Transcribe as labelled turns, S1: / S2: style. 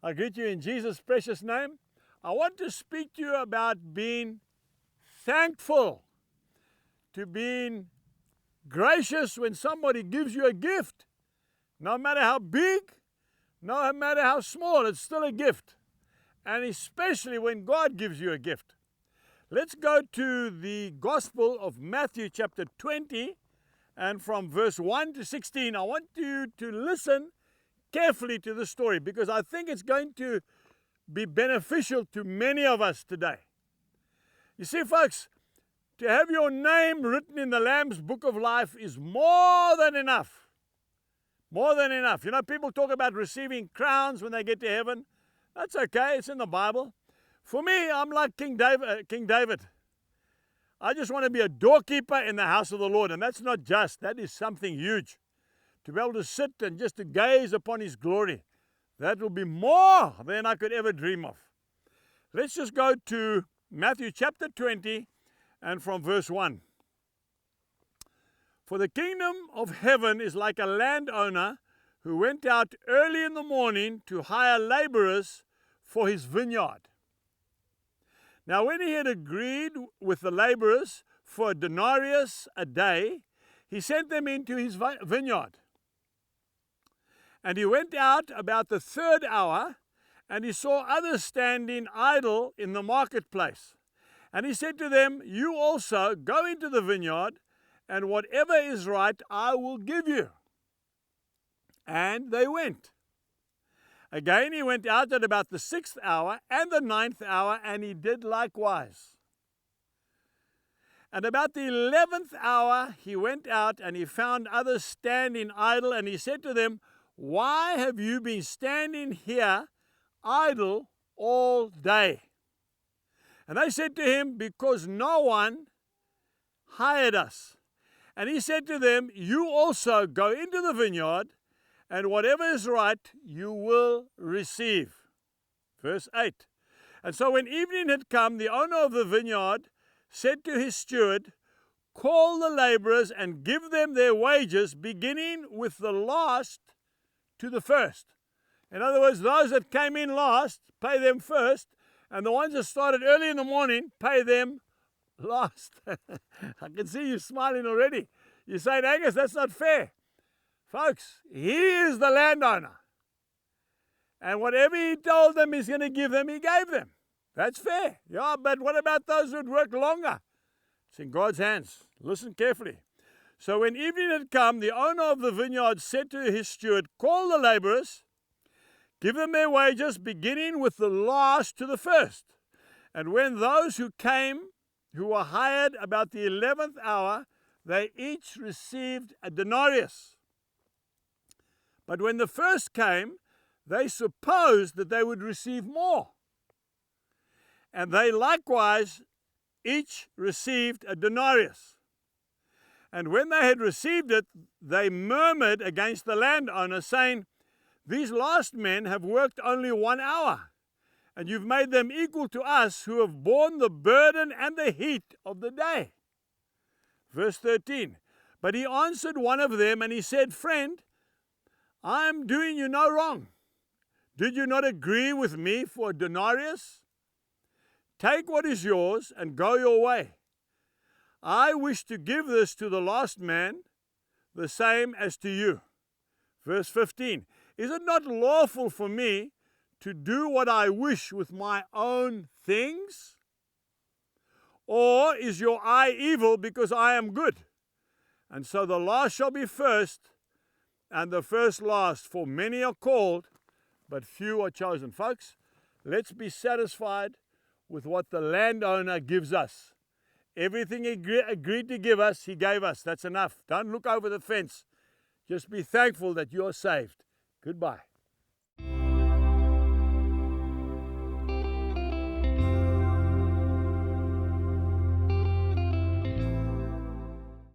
S1: I greet you in Jesus' precious name. I want to speak to you about being thankful, to being gracious when somebody gives you a gift. No matter how big, no matter how small, it's still a gift. And especially when God gives you a gift. Let's go to the Gospel of Matthew chapter 20, and from verse 1 to 16. I want you to listen carefully to the story because I think it's going to be beneficial to many of us today. You see, folks, to have your name written in the Lamb's Book of Life is more than enough. More than enough. You know, people talk about receiving crowns when they get to heaven. That's okay. It's in the Bible. For me, I'm like King David. I just want to be a doorkeeper in the house of the Lord, and that's not just. That is something huge. To be able to sit and just to gaze upon His glory, that will be more than I could ever dream of. Let's just go to Matthew chapter 20 and from verse 1. For the kingdom of heaven is like a landowner who went out early in the morning to hire laborers for his vineyard. Now when he had agreed with the laborers for a denarius a day, he sent them into his vineyard. And he went out about the third hour, and he saw others standing idle in the marketplace. And he said to them, "You also go into the vineyard, and whatever is right I will give you." And they went. Again he went out at about the 6th hour and the 9th hour, and he did likewise. And about the 11th hour he went out, and he found others standing idle, and he said to them, "Why have you been standing here idle all day?" And they said to him, "Because no one hired us." And he said to them, "You also go into the vineyard, and whatever is right you will receive." Verse 8. And so when evening had come, the owner of the vineyard said to his steward, "Call the laborers and give them their wages, beginning with the last to the first." In other words, those that came in last, pay them first, and the ones that started early in the morning, pay them last. I can see you smiling already. You're saying, "Angus, that's not fair." Folks, He is the landowner. And whatever He told them He's going to give them, He gave them. That's fair. Yeah, but what about those who'd work longer? It's in God's hands. Listen carefully. So when evening had come, the owner of the vineyard said to his steward, "Call the laborers, give them their wages, beginning with the last to the first." And when those who came, who were hired about the 11th hour, they each received a denarius. But when the first came, they supposed that they would receive more. And they likewise each received a denarius. And when they had received it, they murmured against the landowner, saying, "These last men have worked only 1 hour, and you've made them equal to us who have borne the burden and the heat of the day." Verse 13. But he answered one of them, and he said, "Friend, I am doing you no wrong. Did you not agree with me for a denarius? Take what is yours and go your way. I wish to give this to the last man, the same as to you." Verse 15. Is it not lawful for me to do what I wish with my own things? Or is your eye evil because I am good? And so the last shall be first, and the first last. For many are called, but few are chosen. Folks, let's be satisfied with what the landowner gives us. Everything He agreed to give us, He gave us. That's enough. Don't look over the fence. Just be thankful that you're saved. Goodbye.